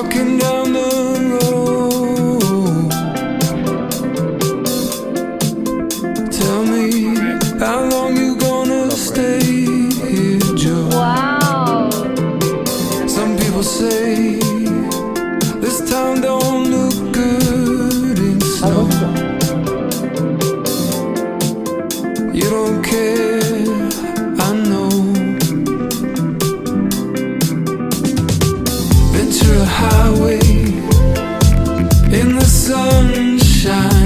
walking down the road. Tell me, how long you gonna stay here, Joe? Wow. Some people say this town don't look good in snow. You don't care, I know. Ventura Highway in the sunshine.